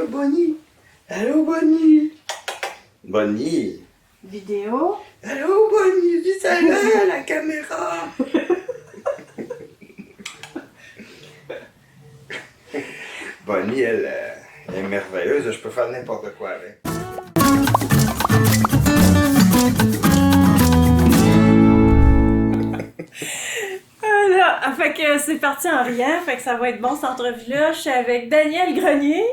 Allô, Bonnie? Allô, Bonnie? Bonnie? Vidéo. Allô, Bonnie? Dis ça là, à la caméra! Bonnie, elle est merveilleuse, je peux faire n'importe quoi avec. Voilà, fait que c'est parti en riant, fait que ça va être bon cette entrevue-là. Je suis avec Daniel Grenier.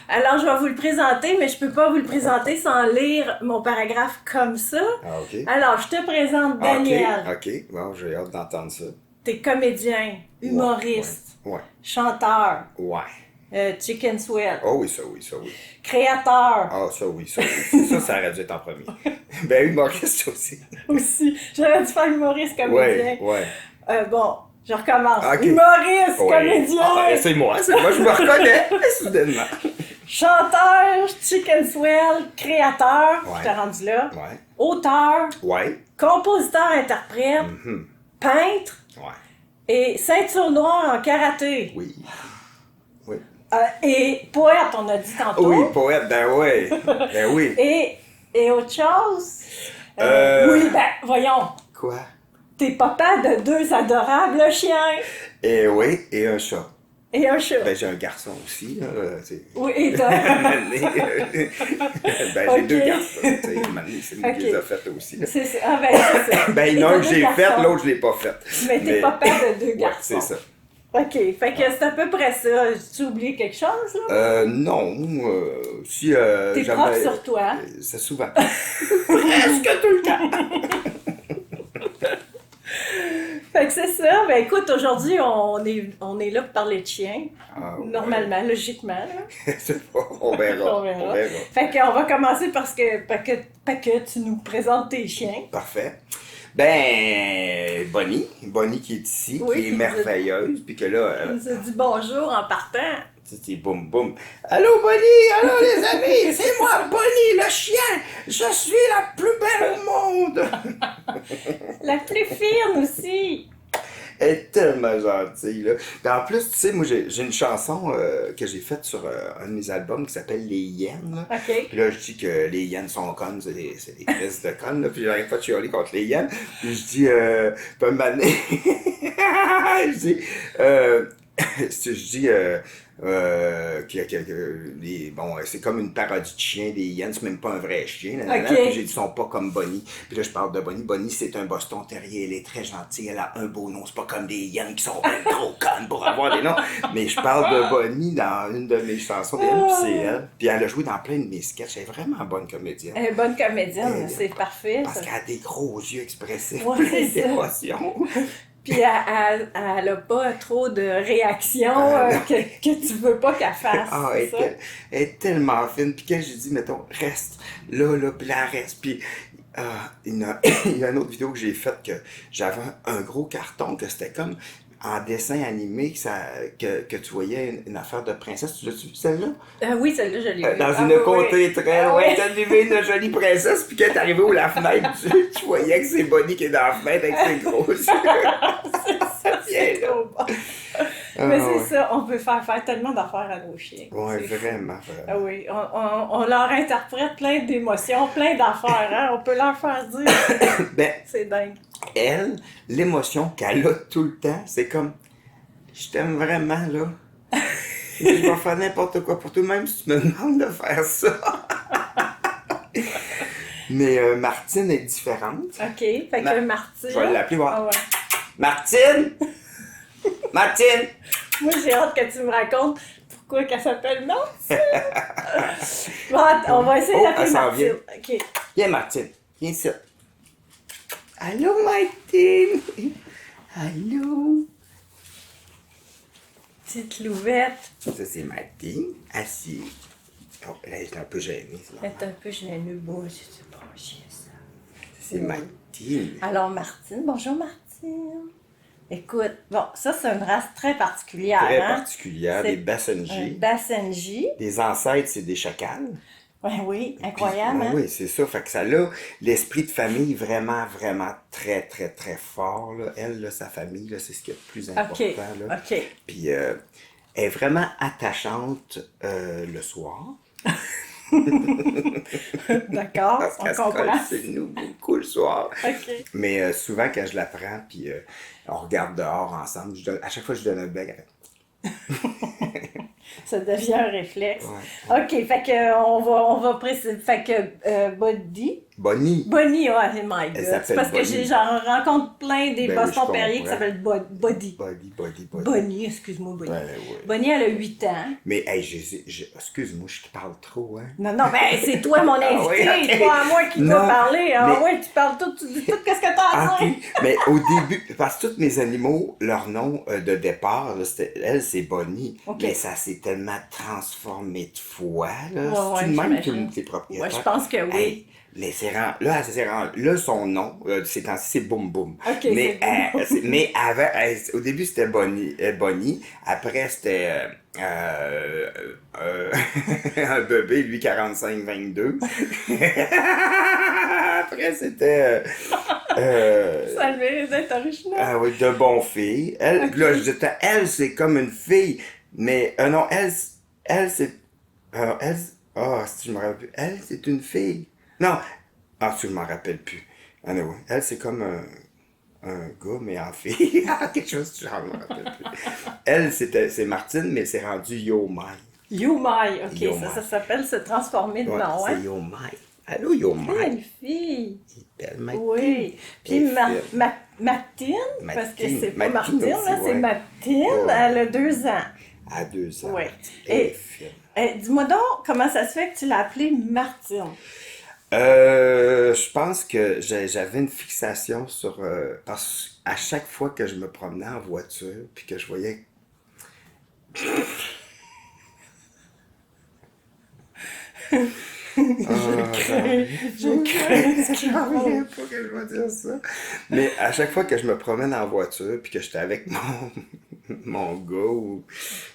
Alors, je vais vous le présenter, mais je peux pas vous le présenter sans lire mon paragraphe comme ça. Ah, OK. Alors, je te présente Daniel. OK, bon, j'ai hâte d'entendre ça. T'es comédien, humoriste, Ouais. chanteur, chicken sweat, Oh oui, ça oui. créateur Ah, ça oui. Ça aurait dû être en premier. Ben, humoriste aussi. aussi. J'aurais dû faire humoriste, comédien. Ouais. Bon, je recommence. Ok. Humoriste, comédien, Ah, c'est moi, je me reconnais, soudainement. chanteur, chicken swell, créateur, Ouais. je t'ai rendu là, Ouais. auteur, Ouais. compositeur-interprète, Mhm. peintre Ouais. et ceinture noire en karaté. Oui. Oui. Et poète, on a dit tantôt. Oui, poète, ben oui. Ben oui. Et autre chose? Oui, voyons. Quoi? T'es papa de 2 adorables chiens Et oui, et un chat. et un chat. Ben, j'ai un garçon aussi, là. Oui, et t'as... Ben, j'ai Ok. 2 garçons. C'est moi qui les ai faites aussi. Là. C'est ça. Ah, ben, c'est ça. Ben, il y en a un que j'ai fait, l'autre, je l'ai pas fait. Mais t'es papa de 2 Ouais, garçons. c'est ça. OK, fait que c'est à peu près ça. Tu oublié quelque chose, là? Non. Si, T'es propre sur toi. C'est souvent. Presque tout le temps. Fait que c'est ça. Ben écoute, aujourd'hui, on est là pour parler de chiens. Ah, ouais. Normalement, logiquement, là. On verra. Fait qu'on va commencer parce que tu nous présentes tes chiens. Parfait. Ben, Bonnie qui est ici, Oui, qui est merveilleuse, puis que là, Tu nous as dit bonjour en partant. c'est boum boum. Allô Bonnie, allô les amis, c'est moi Bonnie le chien, je suis la plus belle au monde. La plus fine aussi. Elle est tellement gentille, là. Puis en plus, tu sais, moi, j'ai une chanson que j'ai faite sur un de mes albums qui s'appelle Les Hyènes, là. OK. Puis là, je dis que les hyènes sont connes, c'est des crises de connes, là. Puis j'arrive pas de chialer contre les hyènes. Puis je dis, puis un moment donné, je dis, c'est comme une parodie de chien, des hyènes, c'est même pas un vrai chien. Ok. Puis j'ai dit, ils sont pas comme Bonnie. Puis là, je parle de Bonnie. Bonnie, c'est un Boston Terrier, elle est très gentille, elle a un beau nom. C'est pas comme des hyènes qui sont bien trop connes pour avoir des noms. Mais je parle de Bonnie dans une de mes chansons, puis c'est elle. Puis elle a joué dans plein de mes sketchs. Elle est vraiment bonne comédienne. Elle est bonne comédienne, c'est parfait. Parce Ça. qu'elle a des gros yeux expressifs, Ouais, plein c'est ça. d'émotions. Puis elle a pas trop de réactions que tu veux pas qu'elle fasse. Ah, c'est ça? elle est tellement fine. Puis quand j'ai dit, mettons, reste là, puis là, reste. Puis il y a une autre vidéo que j'ai faite que j'avais un gros carton que c'était comme en dessin animé que tu voyais une affaire de princesse. Tu l'as-tu vu celle-là? Oui, celle-là, je l'ai vue. Dans une contrée très loin, ouais. t'as vu une jolie princesse, puis quand t'es arrivé où la fenêtre, tu voyais que c'est Bonnie qui est dans la fenêtre avec ses gros yeux. C'est trop bon. Mais c'est ça, on peut faire tellement d'affaires à nos chiens. Ouais, C'est vraiment. Ah oui, on leur interprète plein d'émotions, plein d'affaires, hein? On peut leur faire dire. Ben, C'est dingue. elle, l'émotion qu'elle a tout le temps, c'est comme je t'aime vraiment, là. Je vais faire n'importe quoi pour toi, même si tu me demandes de faire ça. Mais Martine est différente. OK, fait que Martine. Je vais l'appeler voir. Ah ouais. Martine! Martine! Moi, j'ai hâte que tu me racontes pourquoi qu'elle s'appelle Martine. Bon, on va essayer d'appeler elle s'en Martine. vient. OK. Viens, Martine. Viens ici. Allô, Martine! Allô? Petite louvette. Ça, c'est Martine. Assise. Oh, là, j'étais un peu gênée. Elle est un peu gêneux. Bon, c'est pas un chien, ça. C'est Martine. Alors, Martine. Bonjour, Martine. Écoute, bon, ça, c'est une race très particulière. Très hein? particulière, C'est des Bassenji. Un Bassenji. Des ancêtres, c'est des chacals. Ouais, oui, incroyable, Puis, hein? oui, c'est ça. Fait que ça a l'esprit de famille vraiment, vraiment très, très, très fort. Là. Elle, là, sa famille, là, c'est ce qui est le plus important. Là. OK. Puis Elle est vraiment attachante le soir. D'accord, Parce on qu'elle se colle comprend. sur nous beaucoup le soir. OK. Mais souvent, quand je la prends, puis on regarde dehors ensemble, à chaque fois que je donne un bec, elle fait Ça devient un réflexe. ouais. OK, fait que on va préciser. Fait que Buddy. Bonnie. Bonnie, ouais, my Elle God. s'appelle C'est parce que Bonnie. j'en rencontre plein des Ben oui, Boston je Perrier qui comprends. s'appellent Buddy. Body. Bonnie, excuse-moi, Bonnie. Ouais, ouais. Bonnie, elle a 8 ans. Mais, hey, excuse-moi, je te parle trop, hein. Non, non, ben c'est toi mon Ah invité, oui, ok. pas à moi qui dois Non, parler. Ah mais- ouais, tu parles tout, tu dis tout qu'est-ce que t'as à dire. Ok, mais au début, parce que tous mes animaux, leur nom de départ, là, elle, c'est Bonnie. Ok. Mais ça s'est tellement transformé de fois, là. Ouais, C'est de même que j'imagine. les propriétaires. Ouais, je pense que oui. Hey, là, son nom, ces temps-ci, c'est Boum Boum. Ok, Mais, c'est Boum Boum. mais avant, au début, c'était Bonnie. Après, c'était un bébé, lui, 45-22. Après, c'était... Ça le mérite d'être original. ah oui, de bonnes filles. Elle, Ok. là, je disais, elle, c'est comme une fille. Mais, non, c'est... elle, si je me rappelle plus. Elle, c'est une fille. Non. Ah, si je m'en rappelle plus. Ah, non, oui. Elle, c'est comme un gars, mais en fille. Quelque chose, je me rappelle plus. Elle, c'est Martine, mais c'est rendu Yo My. You My, ok, Yo ça My. s'appelle se transformer de Ouais, nom, c'est hein. Yo My. Allô, Yo My. Quelle fille! Tellement Oui. Puis Et Martine, parce que Martine. c'est pas Martine Martine, aussi, là, c'est ouais. Martine, Ouais. elle a 2 ans. à 2 ans. Ouais. Et Et- Dis-moi donc, comment ça se fait que tu l'as appelée Martine? je pense que j'avais une fixation sur... parce qu'à chaque fois que je me promenais en voiture, puis que je voyais... Je crains. J'en reviens pas que je vais dire ça. Mais à chaque fois que je me promène en voiture, puis que j'étais avec mon gars ou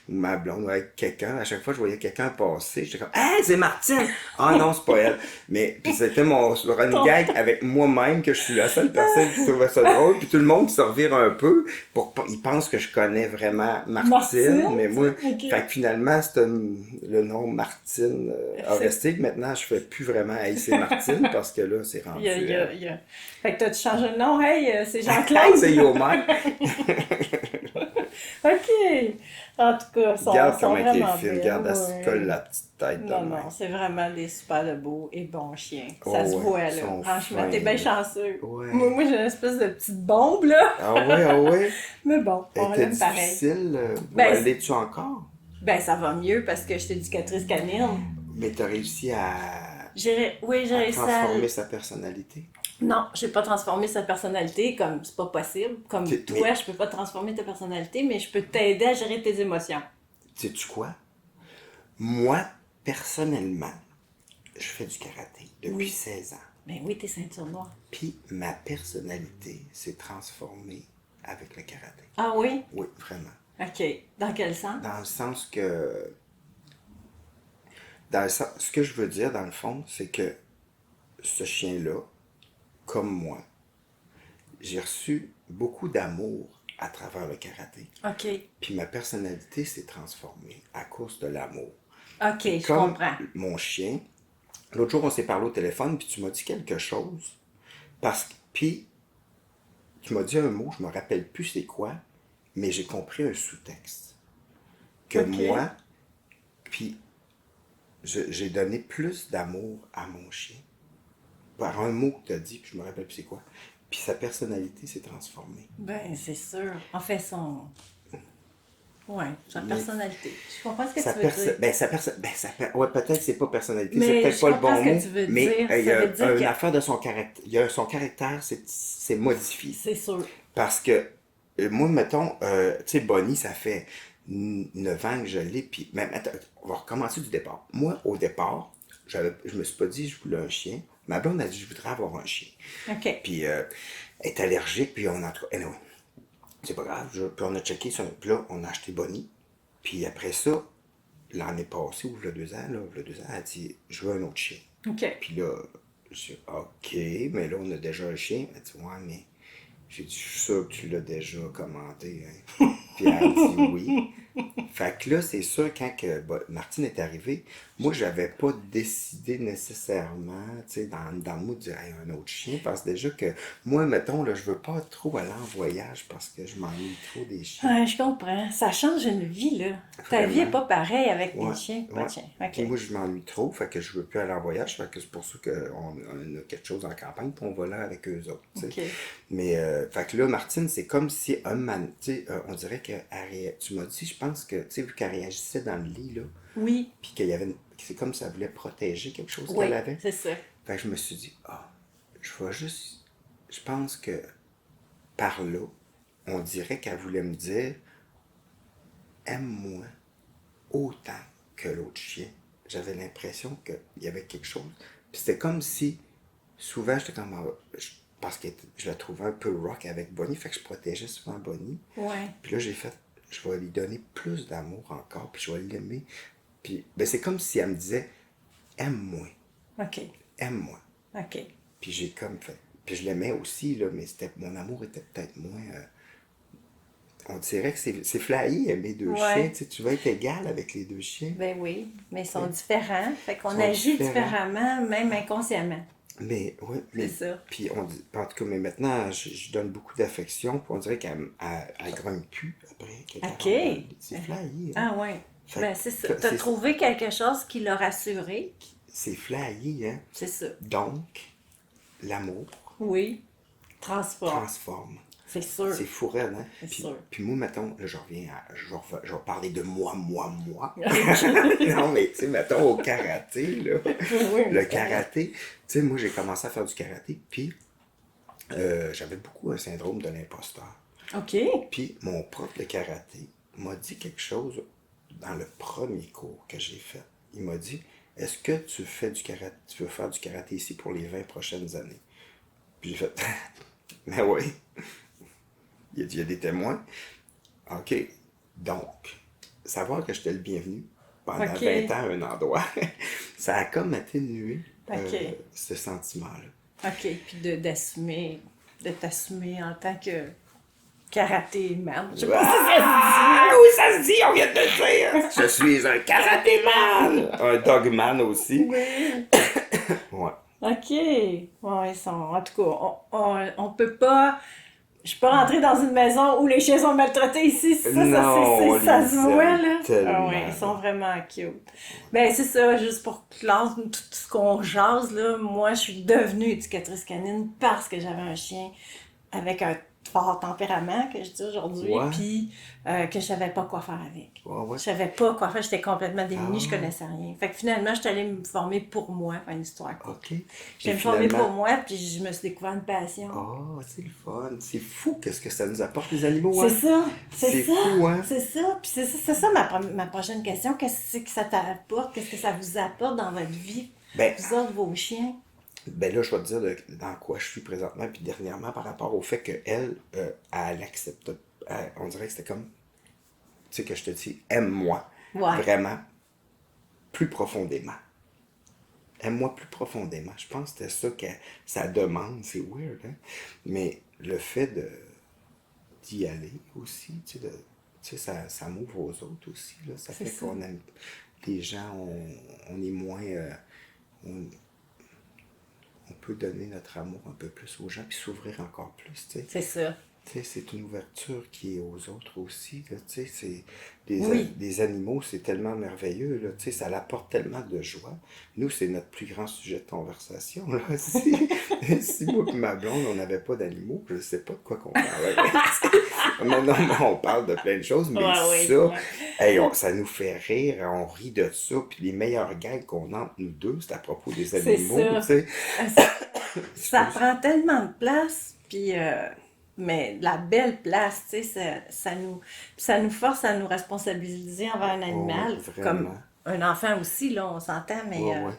ma blonde ou avec quelqu'un, à chaque fois que je voyais quelqu'un passer, j'étais comme « Hey, c'est Martine! » Ah non, c'est pas elle. Mais puis c'était mon running gag avec moi-même que je suis la seule personne qui trouvait ça drôle. Puis tout le monde se revire un peu. Ils pensent que je connais vraiment Martine. Mais moi, ok. fait que finalement, le nom Martine a resté. Que maintenant, je fais plus vraiment « Hey, c'est Martine » parce que là, c'est rendu... Fait que t'as-tu changé de nom? Hey, c'est Hey, Jean-Claude? c'est Yo Mike. OK. En tout cas, ils sont, Regarde sont comment elle est vraiment fine. belles, Regarde, elle se ouais. colle la petite tête de Non, même. non, c'est vraiment des super de beaux et bons chiens. Oh, Ça se ouais, voit, là. ils sont Franchement, fins, t'es bien là. chanceux. Ouais. Moi, j'ai une espèce de petite bombe, là. Ah ouais, ah ouais. Mais bon, on Était l'aime pareil. difficile. Ben, l'es-tu encore? Ben, ça va mieux parce que j'étais éducatrice canine. Mais t'as réussi à J'ai réussi transformer sa personnalité. Non, j'ai pas transformé sa personnalité, comme c'est pas possible. Comme Mais- toi, je peux pas transformer ta personnalité, mais je peux t'aider à gérer tes émotions. Sais-tu quoi? Moi, personnellement, je fais du karaté depuis Oui. 16 ans. Ben oui, t'es ceinture noire. Puis ma personnalité s'est transformée avec le karaté. Ah oui? Oui, vraiment. OK. Dans quel sens? Dans le sens que... ce que je veux dire, dans le fond, c'est que ce chien-là, comme moi, j'ai reçu beaucoup d'amour à travers le karaté. OK. Puis ma personnalité s'est transformée à cause de l'amour. OK, je Comme comprends. mon chien, l'autre jour, on s'est parlé au téléphone, puis tu m'as dit quelque chose. Puis, tu m'as dit un mot, je me rappelle plus c'est quoi, mais j'ai compris un sous-texte. Que Ok. moi, puis j'ai donné plus d'amour à mon chien. Par un mot que tu as dit, puis je me rappelle plus c'est quoi. Puis sa personnalité s'est transformée. Ben, c'est sûr. En fait, son... Ouais, sa Mais- personnalité. Je comprends ce que Sa tu veux dire. ouais, peut-être c'est pas personnalité, Mais c'est peut-être je pas le comprends bon ce que mot, tu veux mais dire. il y a Ça veut dire une que- affaire de son caractère. Il y a son caractère, c'est modifié. C'est sûr. Parce que, moi, mettons, tu sais, Bonnie, ça fait 9 ans que je l'ai, puis même, attends, on va recommencer du départ. Moi, au départ, je me suis pas dit que je voulais un chien. Ma blonde a dit que je voudrais avoir un chien. OK. Puis, elle est allergique, puis on a... Anyway, c'est pas grave. Puis on a checké, puis là, on a acheté Bonnie. Puis après ça, l'année passée, ou il y a 2 ans, elle a dit, je veux un autre chien. OK. Puis là, j'ai dit, OK, mais là, on a déjà un chien. Elle dit, ouais, mais j'ai dit, je suis sûr que tu l'as déjà commandé. Hein. Puis elle a dit oui. Fait que là, c'est sûr, quand Martine est arrivée, moi, j'avais pas décidé nécessairement, tu sais, dans le mood de dire, hey, un autre chien, parce que déjà que, moi, mettons, là, je veux pas trop aller en voyage parce que je m'ennuie trop des chiens. Ouais, je comprends. Ça change une vie, là. Ta vie est Vraiment. pas pareille avec des Ouais, chiens, pas ouais. de chiens. Puis OK. moi, je m'ennuie trop, fait que je veux plus aller en voyage, fait que c'est pour ça qu'on a quelque chose en campagne, puis on va là avec eux autres, tu sais. OK. Mais, fait que là, Martine, c'est comme si tu sais, on dirait que tu m'as dit, je pense que, tu sais, vu qu'elle réagissait dans le lit, là, Oui. puis qu'il y avait c'est comme si elle voulait protéger quelque chose Oui, qu'elle avait. c'est ça. Fait que je me suis dit, je pense que par là, on dirait qu'elle voulait me dire, aime-moi autant que l'autre chien. J'avais l'impression qu'il y avait quelque chose. Puis c'était comme si, souvent, j'étais comme, parce que je la trouvais un peu rock avec Bonnie, fait que je protégeais souvent Bonnie. Ouais. Puis là, j'ai fait, je vais lui donner plus d'amour encore, puis je vais l'aimer. Puis, ben, c'est comme si elle me disait, aime-moi, OK. aime-moi. OK. Puis j'ai comme fait. Puis je l'aimais aussi, là, mais mon amour était peut-être moins. On dirait que c'est flyé, aimer deux Ouais. chiens. Tu sais, tu vas être égal avec les deux chiens. Ben oui, mais ils sont différents. Fait qu'on Sont agit différents. différemment, même inconsciemment. Mais, oui, mais. C'est ça. Puis on dit. En tout cas, mais maintenant, je donne beaucoup d'affection. Puis on dirait qu'elle grogne plus après. OK. C'est flyé. Hein? Ah ouais. Fait Ben que c'est ça. T'as trouvé quelque chose qui l'a rassuré. c'est flyé, hein? C'est ça. Donc, l'amour Oui. Transforme. transforme. C'est sûr. C'est fou raide, hein? C'est Puis, sûr. puis moi, mettons, là, je reviens je vais parler de moi. Non, mais tu sais, mettons, au karaté, là. Oui, Le karaté, tu sais, moi, j'ai commencé à faire du karaté, puis j'avais beaucoup un syndrome de l'imposteur. OK. Puis mon prof de karaté m'a dit quelque chose dans le premier cours que j'ai fait. Il m'a dit, est-ce que tu veux faire du karaté ici pour les 20 prochaines années? Puis j'ai fait, mais oui. Il y a des témoins. OK. Donc, savoir que j'étais le bienvenu pendant OK. 20 ans à un endroit, ça a comme atténué OK. ce sentiment-là. OK. Puis de t'assumer en tant que karaté-man. Je sais pas si Ah, oui, ça se dit, on vient de le dire. Je suis un karatéman. Un dogman aussi. Oui. Ouais. OK. Ouais, ils sont... En tout cas, on peut pas... Je peux pas rentrer dans une maison où les chiens sont maltraités ici. Ça Non, ça se voit, aime là. tellement. Ah ouais, ils sont vraiment cute. Ben, c'est ça, juste pour clore tout ce qu'on jase, là. Moi, je suis devenue éducatrice canine parce que j'avais un chien avec un fort tempérament, que je dis aujourd'hui, Ouais. puis que je savais pas quoi faire avec. Ouais. Je savais pas quoi faire, j'étais complètement démunie, je Ah. connaissais rien. Fait que finalement, je suis allée me former pour moi, faire une histoire courte. OK. J'ai Puis formé finalement- pour moi, puis je me suis découvert une passion. Oh, c'est le fun. C'est fou qu'est-ce que ça nous apporte, les animaux. Hein? C'est ça, c'est C'est ça. fou, hein? C'est ça, puis c'est ça ma prochaine question. Qu'est-ce que ça t'apporte? Qu'est-ce que ça vous apporte dans votre vie? Ben, Vous autres, vos chiens? Ben là, je vais te dire dans quoi je suis présentement, puis dernièrement, par rapport au fait qu'elle, elle accepte. On dirait que c'était comme, tu sais, que je te dis, aime-moi. Ouais. Vraiment, plus profondément. Aime-moi plus profondément. Je pense que c'était ça que ça demande. C'est weird, hein? Mais le fait d'y aller aussi, tu sais, ça m'ouvre aux autres aussi. Là. Ça C'est fait ça. qu'on aime. Les gens, on est moins. On peut donner notre amour un peu plus aux gens puis s'ouvrir encore plus, tu sais. C'est ça. Tu sais, c'est une ouverture qui est aux autres aussi, là, tu sais, c'est Oui. des animaux, c'est tellement merveilleux, là, tu sais, ça l'apporte tellement de joie. Nous, c'est notre plus grand sujet de conversation, là. Si moi et ma blonde, on n'avait pas d'animaux, je sais pas de quoi qu'on parlerait. Maintenant, on parle de plein de choses, mais Ouais, ça, ouais. hey, ça nous fait rire, on rit de ça, puis les meilleurs gags qu'on a entre nous deux, c'est à propos des C'est animaux, ça. tu sais. Ça prend tellement de place, puis mais la belle place, tu sais, ça nous force à nous responsabiliser envers un animal, Oh, vraiment. comme un enfant aussi, là, on s'entend, mais Ouais, ouais.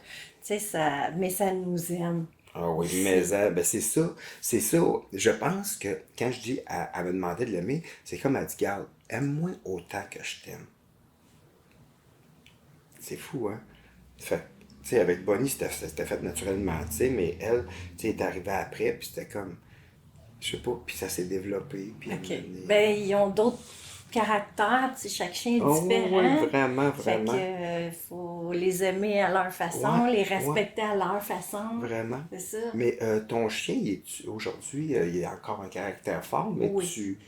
tu sais, mais ça nous aime. Ah oui, mais ben c'est ça. Je pense que quand je dis à me demander de l'aimer, c'est comme elle dit, garde, aime-moi autant que je t'aime. C'est fou, hein? Fait tu sais, avec Bonnie, c'était fait naturellement, tu sais, mais elle, tu sais, est arrivée après, puis c'était comme, je sais pas, puis ça s'est développé, puis à un OK. moment donné, Ben, ils ont d'autres caractère, tu sais, chaque chien est Oh, différent. oui, vraiment, Fait vraiment. que faut les aimer à leur façon, Ouais, les ouais, respecter à leur façon. vraiment. C'est ça? Mais ton chien, aujourd'hui, il a encore un caractère fort, mais Oui. tu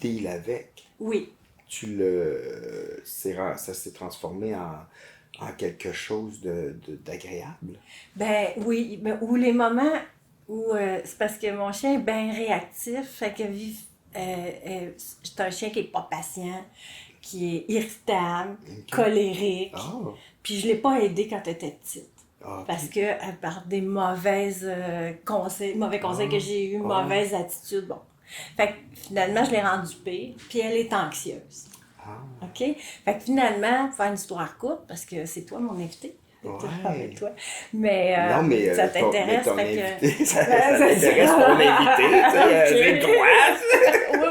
deals avec. Oui. Ça s'est transformé en quelque chose d'agréable. Ben oui, ou les moments où c'est parce que mon chien est bien réactif, fait que c'est un chien qui est pas patient, qui est irritable, Ok. colérique. Ah, Puis je l'ai pas aidé quand elle était petite. ok. Parce que par des mauvais conseils que j'ai eu, Ah. mauvaise attitude, bon. Fait que finalement, je l'ai rendue pire, puis elle est anxieuse. Ah, OK? Fait que finalement, pour faire une histoire courte, parce que c'est toi mon invité. C'est ouais. avec toi. Mais Non, mais ça mais t'intéresse, ton fait que... invité, ça Ben, t'intéresse ça. ton invité, tu sais, Ok. j'ai le droit.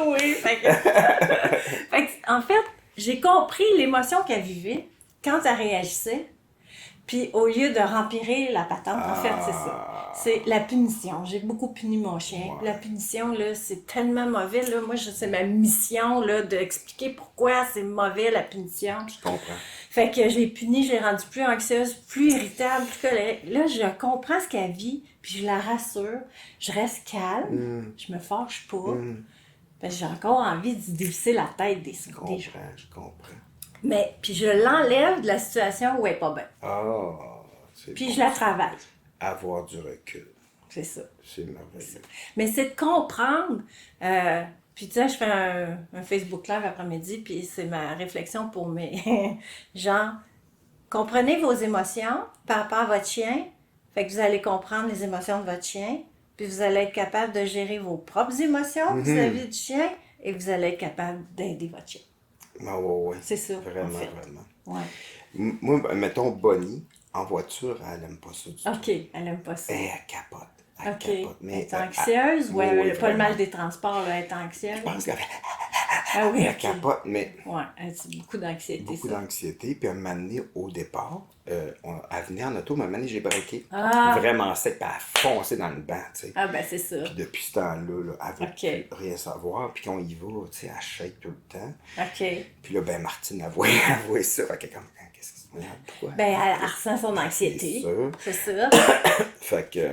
Oui, oui. Fait que, en fait, j'ai compris l'émotion qu'elle vivait quand elle réagissait. Puis au lieu de rempirer la patente, en fait, c'est ça. C'est la punition. J'ai beaucoup puni mon chien. Ouais. La punition, là, c'est tellement mauvais. Là. Moi, c'est ma mission là, d'expliquer pourquoi c'est mauvais, la punition. Je comprends. Fait que je l'ai punie, je l'ai rendue plus anxieuse, plus irritable, plus colérique. Là, je comprends ce qu'elle vit, puis je la rassure. Je reste calme, je me fâche pas. Parce que j'ai encore envie de dévisser la tête des Je gens. comprends, je comprends. Mais, puis je l'enlève de la situation où elle est pas bien. Ah, c'est Puis bon. je la travaille. Avoir du recul, C'est ça. c'est merveilleux. Mais c'est de comprendre. Puis tu sais, je fais un Facebook Live après-midi, puis c'est ma réflexion pour mes gens. Comprenez vos émotions par rapport à votre chien. Fait que vous allez comprendre les émotions de votre chien. Puis vous allez être capable de gérer vos propres émotions vis-à-vis du chien. Et vous allez être capable d'aider votre chien. Ah, ouais, ouais. C'est ça, Vraiment, en fait. vraiment. Ouais. Moi, mettons, Bonnie, en voiture, elle aime pas ça du tout. OK, elle aime pas ça. Elle capote. Elle OK. capote. Elle est anxieuse ou oui, elle oui, n'a pas le mal vraiment. des transports, là, elle est anxieuse? Je pense qu'elle Ah oui, elle OK. capote, mais Ouais, elle a beaucoup d'anxiété, beaucoup ça. d'anxiété. Puis un moment donné, au départ, elle venait en auto, mais un moment donné, j'ai braqué. Ah! Vraiment sec, puis elle a foncé dans le banc, tu sais. Ah ben c'est ça. Puis depuis ce temps-là, là, elle veut OK. plus rien savoir. Puis quand on y va, tu sais, elle shake tout le temps. OK. Puis là, ben Martine a avoué ça. Fait qu'elle est comme, qu'est-ce que c'est? Pourquoi? Ben elle ressent son anxiété. C'est C'est ça. Fait que,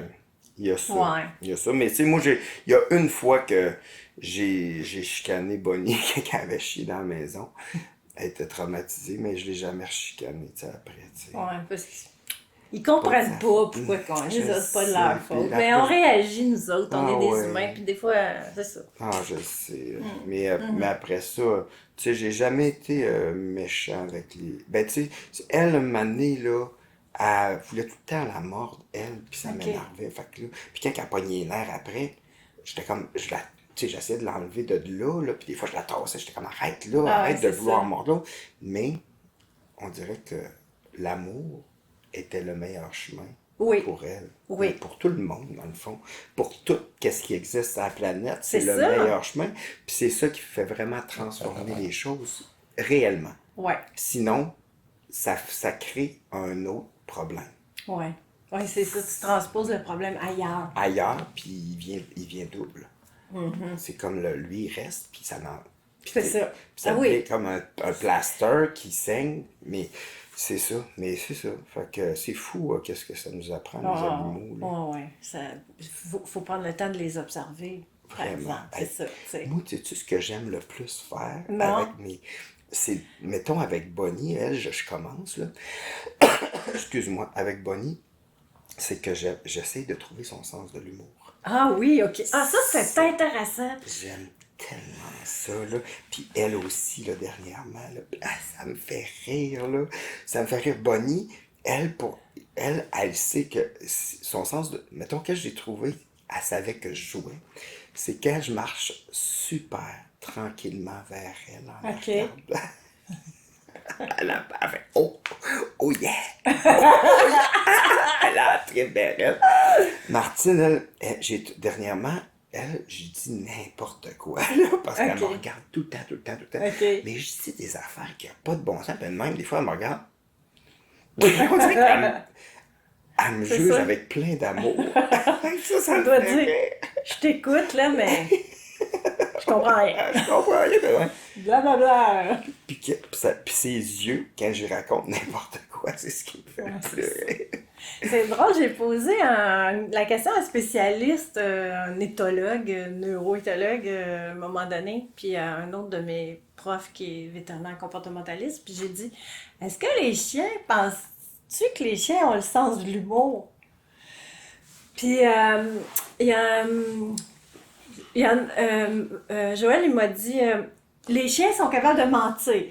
il y a ça. Ouais. Il y a ça. Mais tu sais, moi, il y a une fois que j'ai chicané Bonnie quand elle avait chié dans la maison. Elle était traumatisée, mais je l'ai jamais rechicanée, tu sais, après, tu sais. Ouais, parce qu'ils comprennent pas pourquoi qu'on Je c'est pas de sais, leur puis faute. la Mais on preuve- réagit, nous autres, on Ah est des ouais. humains, puis des fois, c'est ça. Ah, je sais. Mais après ça, tu sais, j'ai jamais été méchant avec les... Ben, tu sais, elle, un moment donné, là, elle voulait tout le temps la mordre, elle, puis ça Ok. m'énervait. Fait que là, puis quand elle pognait les nerfs après, j'étais comme, tu sais, j'essayais de l'enlever de là, puis des fois, je la tassais, j'étais comme, arrête là, Ah, arrête ouais, de c'est vouloir ça. mordre l'autre. Mais, on dirait que l'amour était le meilleur chemin. Oui. Pour elle. Oui. Mais pour tout le monde, dans le fond. Pour tout ce qui existe sur la planète, c'est C'est le ça. meilleur chemin. Puis c'est ça qui fait vraiment transformer les choses réellement. Ouais. Sinon, ça crée un autre problème. Ouais. Ouais, c'est ça, tu transposes le problème ailleurs. Ailleurs, puis il vient double. C'est comme lui, il reste, puis ça n'en... puis C'est t'es- ça. puis ça Ah oui. devient comme un plaster qui saigne, mais c'est ça. Mais c'est ça. Fait que c'est fou, qu'est-ce que ça nous apprend, les animaux. Là. Ouais. Faut prendre le temps de les observer. Par Vraiment. exemple, c'est ça, tu sais. Moi, sais-tu ce que j'aime le plus faire Non. avec mes... C'est, mettons, avec Bonnie, elle, je commence, là. Excuse-moi, avec Bonnie, c'est que j'essaie de trouver son sens de l'humour. Ah oui, OK. Ah, ça, c'est intéressant. J'aime tellement ça, là. Puis elle aussi, là, dernièrement, là, ça me fait rire, là. Ça me fait rire. Bonnie, elle sait que son sens de... Mettons, que j'ai trouvé, elle savait que je jouais. C'est quand je marche super tranquillement vers elle en la OK. regardant. Elle fait « Oh yeah! Elle a très belle. Martine, dernièrement, j'ai dit n'importe quoi, là, parce qu'elle me OK. regarde tout le temps. OK. Mais je dis des affaires qui n'ont pas de bon sens. Puis même, des fois, elle me regarde. On dirait qu'elle me C'est juge ça. avec plein d'amour. ça Je me dois fait dire, rire. je t'écoute, là, mais je comprends rien. Je comprends rien, mais ouais. Blablabla. Puis ses yeux, quand je raconte n'importe quoi, c'est ce qui me fait Ouais, pleurer. c'est drôle, j'ai posé la question à un spécialiste, un éthologue, neuroéthologue, à un moment donné, puis à un autre de mes profs qui est vétérinaire comportementaliste, puis j'ai dit, est-ce que les chiens, penses-tu que les chiens ont le sens de l'humour? Puis il y a, Joël, il m'a dit, les chiens sont capables de mentir.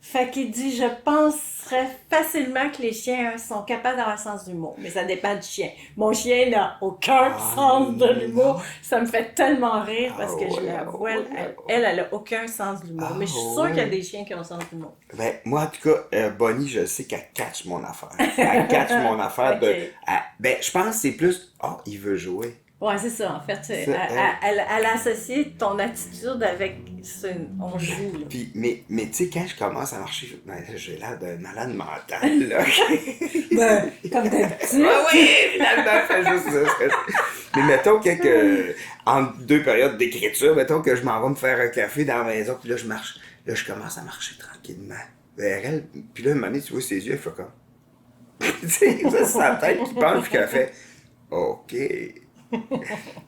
Fait qu'il dit, je penserais facilement que les chiens sont capables d'avoir un sens d'humour. Mais ça dépend du chien. Mon chien n'a aucun sens de non. l'humour. Ça me fait tellement rire parce que je ouais, la vois, ouais, elle a aucun sens de l'humour. Mais je suis sûre qu'il y a ouais. des chiens qui ont le sens de l'humour. Ben, moi, en tout cas, Bonnie, je sais qu'elle catch mon affaire. Elle catch mon affaire Ok. ben, je pense que c'est plus, il veut jouer. Ouais, c'est ça, en fait. Ça, Elle a associé ton attitude avec on joue, là. Puis, mais tu sais, quand je commence à marcher, ben, j'ai l'air d'un malade mental, là. Ben, comme d'habitude. Ah oui, finalement, fait juste ça. Mais mettons entre deux périodes d'écriture, mettons que je m'en vais me faire un café dans la maison, puis là, je marche. Là, je commence à marcher tranquillement vers elle. Puis là, un moment donné, tu vois ses yeux, elle fait comme... tu sais, ça, c'est sa tête qui penche, puis qu'elle fait... OK.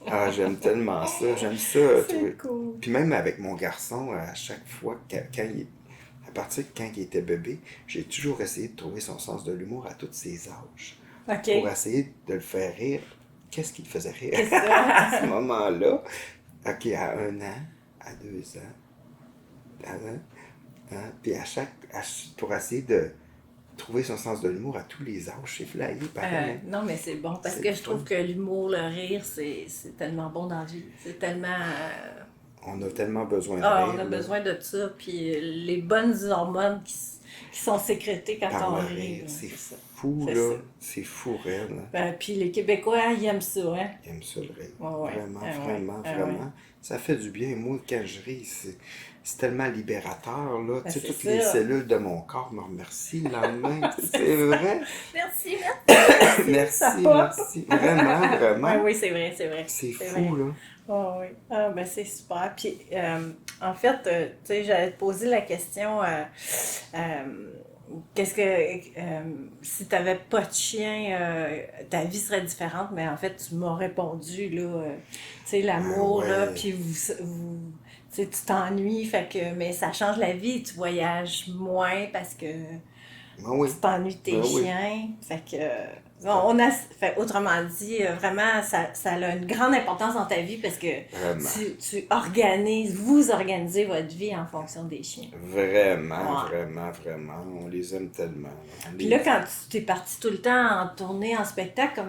Ah, j'aime tellement ça. J'aime ça. Tu vois. C'est cool. Puis même avec mon garçon, à chaque fois, à partir de quand il était bébé, j'ai toujours essayé de trouver son sens de l'humour à tous ses âges. OK. Pour essayer de le faire rire. Qu'est-ce qui le faisait rire C'est ça. à ce moment-là? OK, à 1 an, à 2 ans, puis pour essayer de trouver son sens de l'humour à tous les âges, c'est flyé, pareil. Non, mais c'est bon parce C'est que le je trouve fun. que l'humour, le rire, c'est tellement bon dans la vie. C'est tellement. On a tellement besoin de Ah, rire. on a là, besoin de ça. Puis les bonnes hormones qui sont sécrétées quand par on le rit. rire. là, C'est ça. fou, C'est là. ça. C'est fou, rire, là. Puis les Québécois, ils aiment ça, hein? Ils aiment ça, le rire. Ouais, ouais. Vraiment, Ah, ouais. vraiment, Ah, vraiment. ouais. Ça fait du bien. Moi, quand je ris, c'est tellement libérateur, là. Ben, Tu sais, c'est toutes ça. les cellules de mon corps me remercient le lendemain. C'est vrai. Merci, Merci, ça pop. merci. Vraiment, vraiment. Oui, c'est vrai, c'est vrai. C'est vrai. fou, là. Oh, oui. Ah, ben c'est super. Puis, en fait, tu sais, j'allais te poser la question, qu'est-ce que, si tu n'avais pas de chien, ta vie serait différente, mais en fait, tu m'as répondu, là, tu sais, l'amour, Ah, là, ouais. puis tu sais, tu t'ennuies, fait que, mais ça change la vie, tu voyages moins parce que Ah oui. tu t'ennuies de tes Ben oui. chiens, fait que... fait, autrement dit, vraiment, ça a une grande importance dans ta vie parce que Vraiment. vous organisez votre vie en fonction des chiens. Vraiment, Ouais. vraiment, vraiment. On les aime tellement. Là. Puis là, quand tu t'es parti tout le temps en tournée, en spectacle,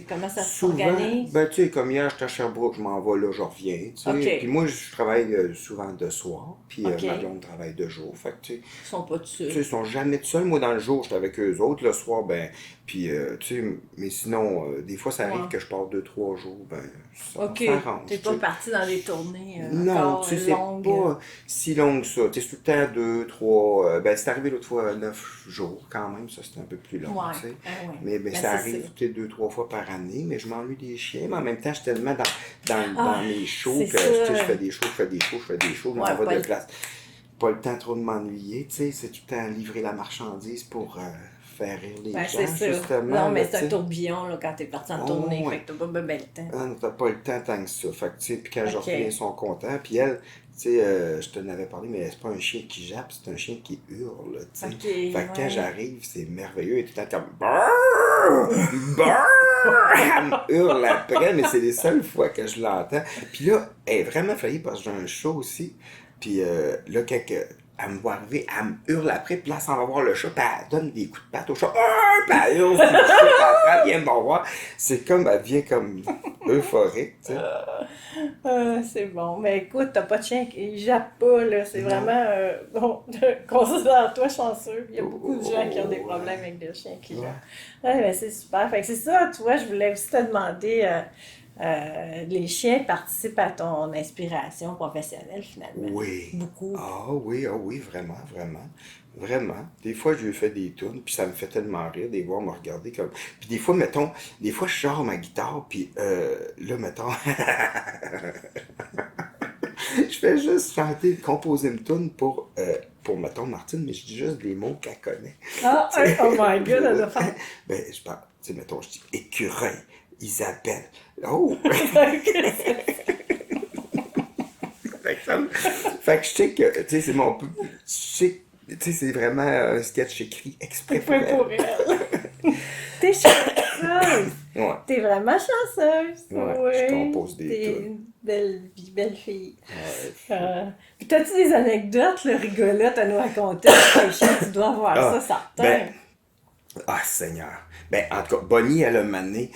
comment ça s'organise? Ben, tu sais, comme hier, j'étais à Sherbrooke, je m'en vais là, je reviens, tu sais. Ok. Puis moi, je travaille souvent de soir, puis Ok. ma blonde travaille de jour. Fait que, tu sais, Ils sont pas tout tu sais, seuls. ils sont jamais tout seuls. Moi, dans le jour, j'étais avec eux autres. Le soir, ben, puis, tu sais, mais sinon, des fois, ça arrive Ouais. que je pars 2-3 jours, ben, ça Ok, s'arrange. t'es tu pas sais. parti dans des tournées Non, encore tu sais, c'est longues. pas si long que ça. Tu sais, c'est tout le temps 2-3. Ben, c'est arrivé l'autre fois 9 jours quand même, ça c'était un peu plus long, Ouais, tu sais. ouais. Mais Ben, ça c'est arrive ça. peut-être 2-3 fois par année, mais je m'ennuie des chiens. Mais en même temps, je suis tellement dans Ah, mes shows c'est que tu ça. sais, je fais des shows, je m'en Ouais, vais pas de le- place. Pas le temps trop de m'ennuyer, tu sais, c'est tout le temps livrer la marchandise pour faire rire les Ben, gens, c'est ça. justement. Non, mais là, c'est tu un sais. tourbillon là, quand t'es parti en Oh, tournée, ouais. fait que t'as pas bien le temps. Ah non, t'as pas le temps tant que ça. Fait que, tu sais, puis quand je Ok. reviens, ils sont contents. Puis elle, tu sais, je te n'avais parlé, mais c'est pas un chien qui jappe, c'est un chien qui hurle, tu sais. Ok, Fait que ouais. quand j'arrive, c'est merveilleux. Elle est tout le temps comme brrr, brrr. Elle me hurle après, mais c'est les seules fois que je l'entends. Puis là, elle est vraiment faillie parce que j'ai un show aussi. Puis là, elle me voit arriver, elle me hurle après, puis là, elle s'en va voir le chat, puis elle donne des coups de patte au chat. Ah! Puis elle hurle, puis le chat, elle vient me voir. C'est comme, elle devient comme euphorique, tu sais. C'est bon. Mais écoute, t'as pas de chien qui jappe pas, là. C'est Non. vraiment, bon, considère-toi chanceux. Il y a beaucoup de gens qui ont des problèmes avec des chiens qui Ouais. jappent. Ouais, ben c'est super. Fait que c'est ça, tu vois, je voulais aussi te demander, les chiens participent à ton inspiration professionnelle, finalement. Oui. Beaucoup. Ah oui, vraiment, vraiment. Vraiment. Des fois, je lui fais des tunes, puis ça me fait tellement rire, des fois, me regarder comme... Puis des fois, mettons, des fois, je sors ma guitare, puis là, mettons... Je fais juste chanter, composer une tune mettons, Martine, mais je dis juste des mots qu'elle connaît. Ah, oh my God, elle doit faire... Ben, je parle, tu sais, mettons, je dis écureuil, Isabelle. Oh! Fait que je sais que, tu sais, c'est mon... Je sais, tu sais, c'est vraiment un sketch écrit exprès pour elle. T'es chanceuse! Ouais. T'es vraiment chanceuse! Ouais, Oui. je compose des T'es tunes. une belle fille. Ouais. Puis t'as-tu des anecdotes là, rigolotes à nous raconter? Tu dois avoir ça certain. Ben, Seigneur. Ben, en tout cas, Bonnie, elle a mané,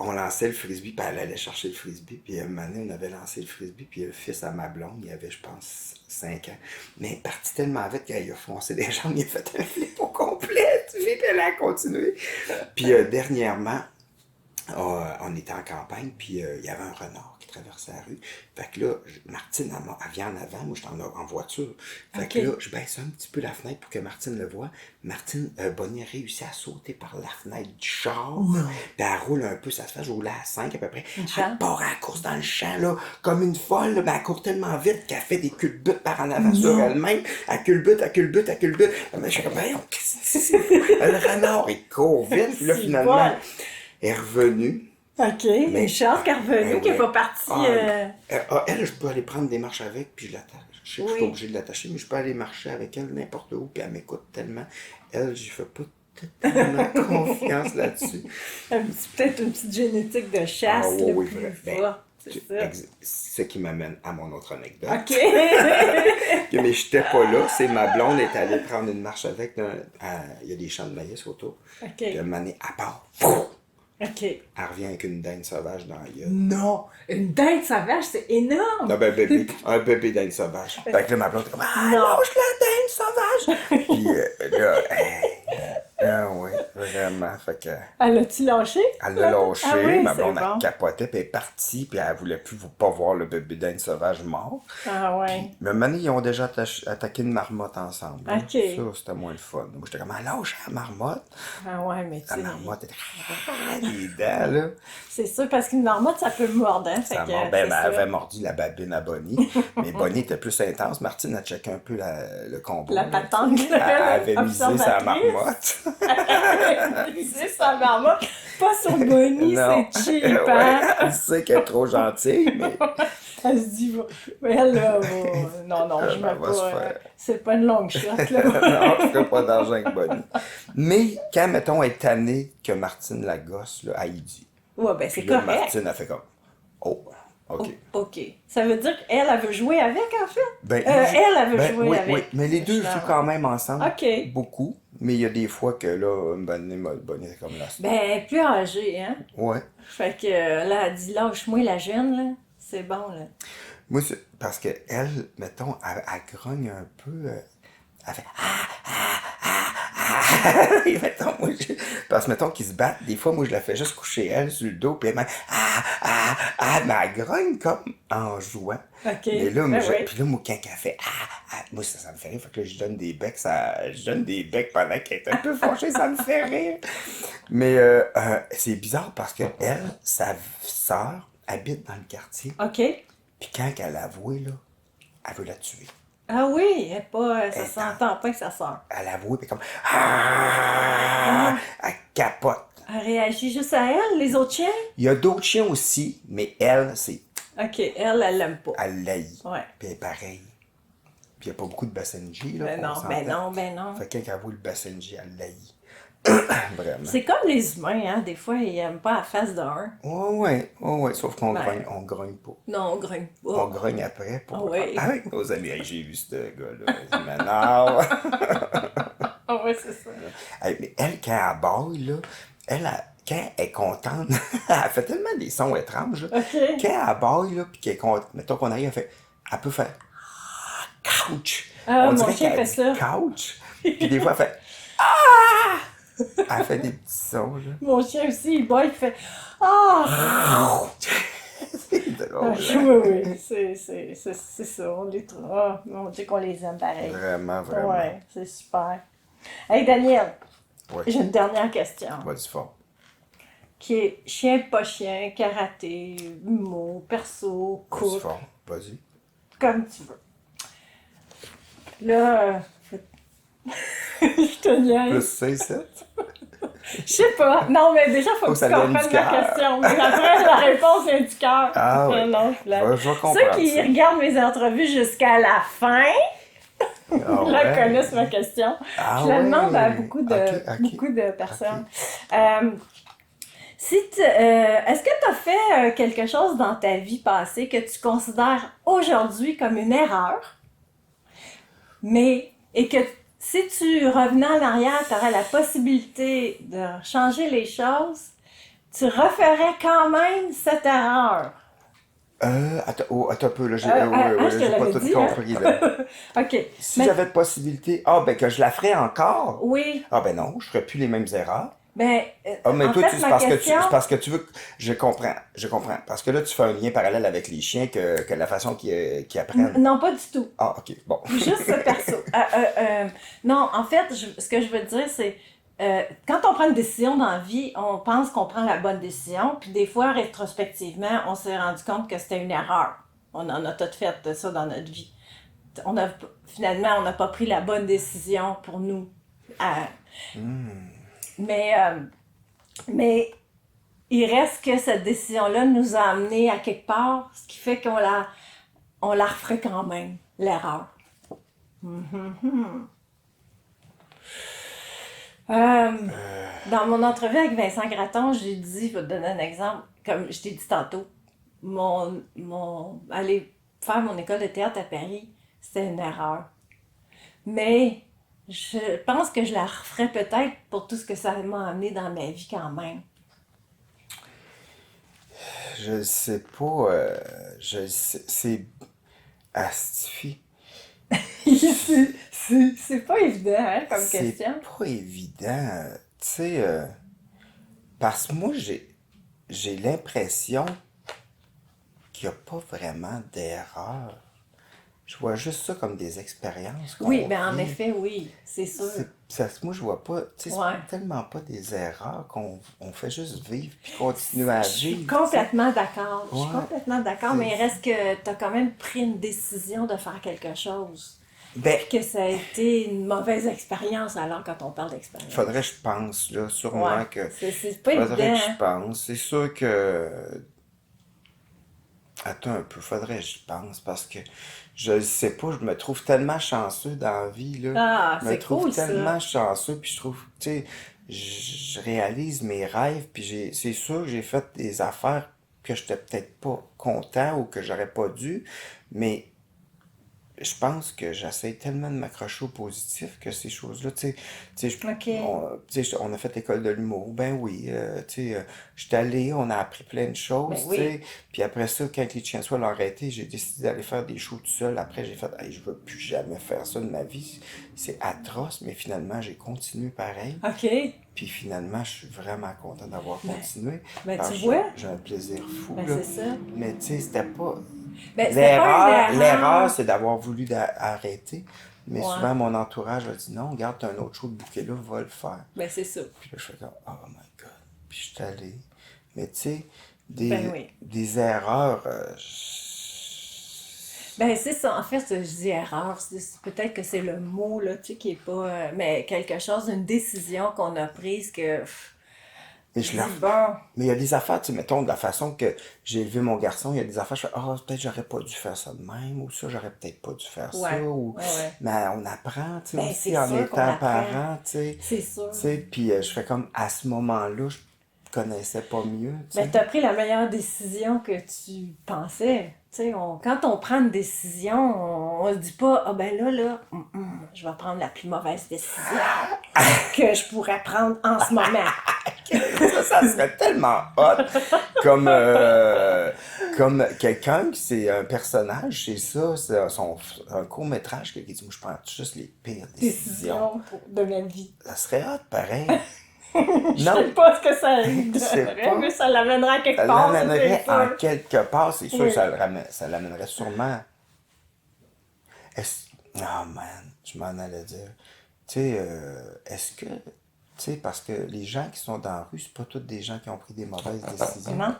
on lançait le frisbee, puis elle allait chercher le frisbee, puis un moment donné, on avait lancé le frisbee, puis le fils à ma blonde, il avait, je pense, 5 ans. Mais il est parti tellement vite qu'il a foncé les jambes, il a fait un flip au complet, puis elle a continué. Puis dernièrement, on était en campagne, puis il y avait un renard qui traversait la rue. Fait que là, Martine, elle vient en avant, moi j'étais en voiture. Fait que là, je baisse un petit peu la fenêtre pour que Martine le voie. Martine, Bonnie réussit à sauter par la fenêtre du char, puis elle roule un peu, ça se fait rouler à 5 à peu près. Elle part à la course dans le champ, là, comme une folle, là, ben, elle court tellement vite qu'elle fait des culbutes par en avant sur elle-même. Elle culbute. Mais je suis comme, le renard, il court vite, puis là, finalement... Elle est revenue. OK. Mais chance qu'elle est revenue, qu'elle n'est pas partie. Elle, je peux aller prendre des marches avec, puis je l'attache. Je sais que je suis pas obligée de l'attacher, mais je peux aller marcher avec elle n'importe où, puis elle m'écoute tellement. Elle, j'y fais pas tellement confiance là-dessus. C'est peut-être une petite génétique de chasse. Oui, vraiment. C'est ce qui m'amène à mon autre anecdote. OK. Mais j'étais pas là, c'est ma blonde est allée prendre une marche avec. Il y a des champs de maïs autour. OK. Puis elle m'a donné, à part. OK. Elle revient avec une dinde sauvage dans la gueule. Non! Une dinde sauvage, c'est énorme! Non, ben bébé, un bébé dinde sauvage. Fait que là, ma blonde est comme, lâche la dinde sauvage! Puis là, oui, vraiment, fait que... Elle l'a-tu lâché? Elle l'a lâché, Ah oui, ma blonde bon. a capoté, puis elle est partie, puis elle voulait plus pas voir le bébé dinde sauvage mort. Ah ouais. Mais maintenant, ils ont déjà attaqué une marmotte ensemble. OK. Ça, c'était moins le fun. Moi, j'étais comme, lâche la marmotte. Ah ouais, mais tu La sais... marmotte était les dents, là. C'est sûr, parce qu'une marmotte, ça peut mordre, hein? Ça mord. Ben, elle avait mordu la babine à Bonnie. Mais Bonnie était plus intense. Martine a checké un peu le combat. La patente. Elle avait misé sa marmotte. C'est sa marmotte. Pas sur Bonnie, c'est cheap, hein? Elle sait qu'elle est trop gentille, mais... Elle se dit, mais elle, là, non, je Elle mets va se pas... faire. C'est pas une longue shot, là. Non, je ferai pas d'argent avec Bonnie. Mais quand, mettons, elle est tannée que Martine la gosse, là, elle y dit. Ouais, ben c'est Puis là, correct. Martine a fait comme, OK. OK. Ça veut dire qu'elle, elle veut jouer avec, en fait? Ben, elle veut jouer oui, avec. Oui, mais les deux jouent quand même ensemble. OK. Beaucoup. Mais il y a des fois que là, Bonnie est comme là. Ben, plus âgée, hein? Ouais. Fait que là, elle dit, lâche-moi la jeune, là. C'est bon, là. Moi, c'est parce que elle, mettons, elle grogne un peu. Elle fait Et mettons, parce que mettons qu'ils se battent, des fois, moi, je la fais juste coucher elle sur le dos, puis elle m'a mais elle grogne comme en jouant. OK. Mais là, oui. puis là, moi, quand elle fait moi, ça me fait rire, fait que là, je donne des becs pendant qu'elle est un peu fâchée, ça me fait rire. Mais c'est bizarre parce que elle, sa sœur, habite dans le quartier. OK. Puis quand elle a avoué, là, elle veut la tuer. Ah oui, elle est pas, ça s'entend pas que sa sœur. Elle a avoué, puis comme elle capote. Elle réagit juste à elle, les autres chiens? Il y a d'autres chiens aussi, mais elle, c'est... OK, elle l'aime pas. Elle l'haït. Ouais. Puis elle est pareille. Puis il n'y a pas beaucoup de Basenji, là. Ben non. Fait que quand elle avoue le Basenji, elle l'haït. Vraiment. C'est comme les humains, hein. Des fois, ils aiment pas la face d'un. Ouais. Sauf qu'on grogne pas. Non, on grogne pas. On grogne après. Avec nos amis, hey, j'ai vu ce gars-là. Il m'énerve. Ah ouais, c'est ça. Hey, mais elle, quand elle baille, là, quand elle est contente, elle fait tellement des sons étranges. Là. Okay. Quand elle baille, là, puis qu'elle est contente, mettons qu'on arrive, elle peut faire couch. On dirait qu'elle fait ça. Couch. Puis des fois, elle fait elle fait des petits sons. Là. Mon chien aussi, il bat, il fait C'est drôle. Oui. C'est ça. On les trouve. On dit qu'on les aime pareil. Vraiment. Ouais, c'est super. Hey, Daniel. Oui. J'ai une dernière question. Vas-y fort. Qui est chien, pas chien, karaté, humour, perso, couple. Vas-y. Comme tu veux. Là, je te niaise. Plus 6, 7. Je sais pas. Non, mais déjà, faut Oh, que ça tu vient du comprennes ma cœur. question. Mais après, la réponse vient du cœur. Ah oui. Non, je blague. Je vais comprendre Ceux qui ça. regardent mes entrevues jusqu'à la fin, Ah là, ouais. connaissent ma question. Ah Je la ouais. demande à beaucoup Ok. de personnes. Est-ce que tu as fait quelque chose dans ta vie passée que tu considères aujourd'hui comme une erreur, et que si tu revenais en arrière, tu aurais la possibilité de changer les choses, tu referais quand même cette erreur? Attends un peu, là, Je te j'ai pas l'avais tout dit, compris, là. OK. Si Mais j'avais de possibilité, ben que je la ferais encore. oui, Ah ben non, je ferais plus les mêmes erreurs. ben, Ah, mais en toi, fait, c'est ma parce que question... c'est parce que tu veux que... Je comprends. Parce que là, tu fais un lien parallèle avec les chiens que la façon qu'ils apprennent. Non, pas du tout. Ah, ok, bon. Juste ce perso. Non, en fait, ce que je veux dire, c'est quand on prend une décision dans la vie, on pense qu'on prend la bonne décision, puis des fois, rétrospectivement, on s'est rendu compte que c'était une erreur. On en a tout fait de ça dans notre vie. Finalement, on n'a pas pris la bonne décision pour nous. Mais, mais il reste que cette décision-là nous a amenés à quelque part, ce qui fait qu'on la referait quand même, l'erreur. Dans mon entrevue avec Vincent Gratton, j'ai dit, je vais te donner un exemple, comme je t'ai dit tantôt, aller faire mon école de théâtre à Paris, c'était une erreur. Mais je pense que je la referais peut-être pour tout ce que ça m'a amené dans ma vie quand même. Je sais pas, c'est astifi. C'est pas évident, hein, comme C'est question. pas évident. Tu sais, parce que moi, j'ai l'impression qu'il n'y a pas vraiment d'erreur. Je vois juste ça comme des expériences qu'on Oui, ben en vit. effet, oui, c'est sûr. Moi, je vois pas, tu sais, Ouais. c'est tellement pas des erreurs qu'on fait juste vivre puis continuer à Je suis vivre. complètement d'accord. Je suis Ouais. complètement d'accord, mais il reste que tu as quand même pris une décision de faire quelque chose. Ben, Puis que ça a été une mauvaise expérience, alors, quand on parle d'expérience. faudrait que je pense, là, sûrement Ouais, que. c'est pas Faudrait évident. que je Hein. pense. C'est sûr que. Attends un peu, faudrait que je pense parce que je sais pas, je me trouve tellement chanceux dans la vie, là. Ah, Je me c'est trouve cool, ça. tellement chanceux, puis je trouve, tu sais, je réalise mes rêves, puis c'est sûr que j'ai fait des affaires que j'étais peut-être pas content ou que j'aurais pas dû, mais je pense que j'essaie tellement de m'accrocher au positif que ces choses-là, OK. on a fait l'école de l'humour, ben oui, je suis allé, on a appris plein de choses, Ben oui. puis après ça, quand les chiens soient l'ont arrêté, j'ai décidé d'aller faire des shows tout seul, après j'ai fait, hey, je veux plus jamais faire ça de ma vie, c'est atroce, mais finalement, j'ai continué pareil, OK. puis finalement, je suis vraiment content d'avoir continué, ben, parce tu que vois. j'ai un plaisir fou, Ben, là, c'est ça. mais tu sais, c'était pas... Ben, c'était pas une L'erreur, erreur. c'est d'avoir voulu arrêter. Mais Ouais. souvent, mon entourage a dit non, regarde, t'as un autre show de bouquet là, va le faire. Ben, c'est ça. Puis là, je fais comme, oh my god. Puis je suis allé. Mais tu sais, Ben oui. des erreurs. Ben, c'est ça. En fait, je dis erreur. Peut-être que c'est le mot, là, tu sais, qui est pas. Mais quelque chose, une décision qu'on a prise que. Mais Je je dis, la... bon. Mais il y a des affaires, tu sais, mettons, de la façon que j'ai élevé mon garçon, il y a des affaires, je fais, ah, peut-être j'aurais pas dû faire ça de même, ou ça, j'aurais peut-être pas dû faire ça, Ouais. ou... Ouais. Mais on apprend, tu sais, Ben, aussi c'est en sûr qu'on étant apprend. parent, tu sais. C'est sûr. Tu sais, puis je fais comme, à ce moment-là, je connaissais pas mieux, tu sais. Ben, t'as pris la meilleure décision que tu pensais. Tu sais, quand on prend une décision, on se dit pas, ah ben là, je vais prendre la plus mauvaise décision que je pourrais prendre en ce moment. Ça serait tellement hot comme quelqu'un qui c'est un personnage, c'est ça, c'est un court-métrage qui dit, moi je prends juste les pires décisions. Décision de ma vie. Ça serait hot, pareil. Je Non, sais pas ce que ça je sais donnerait, pas. mais ça l'amènera à quelque Ça part, ça, l'amènerait c'est en sûr. quelque part, c'est sûr Oui. que ça l'amènerait sûrement. Oh man, je m'en allais dire. Tu sais, est-ce que, tu sais, parce que les gens qui sont dans la rue, c'est pas tous des gens qui ont pris des mauvaises décisions. Non?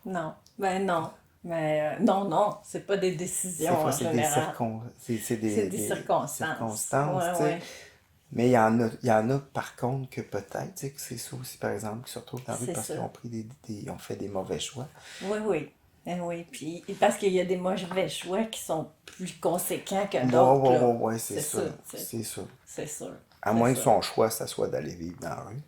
Non. Ben non. Mais non, c'est pas des décisions en C'est des général. c'est C'est des circonstances. circonstances, tu Ouais, sais. ouais. Mais il y en a par contre que peut-être, tu sais, que c'est ça aussi, par exemple, qui se retrouvent dans la rue C'est parce ça. qu'ils ont pris ils ont fait des mauvais choix. Oui, oui. Oui. Puis parce qu'il y a des mauvais choix qui sont plus conséquents que d'autres, là. Ouais, c'est C'est ça. ça, tu sais. C'est ça. C'est sûr. À C'est moins que ça. son choix, ça soit d'aller vivre dans la rue.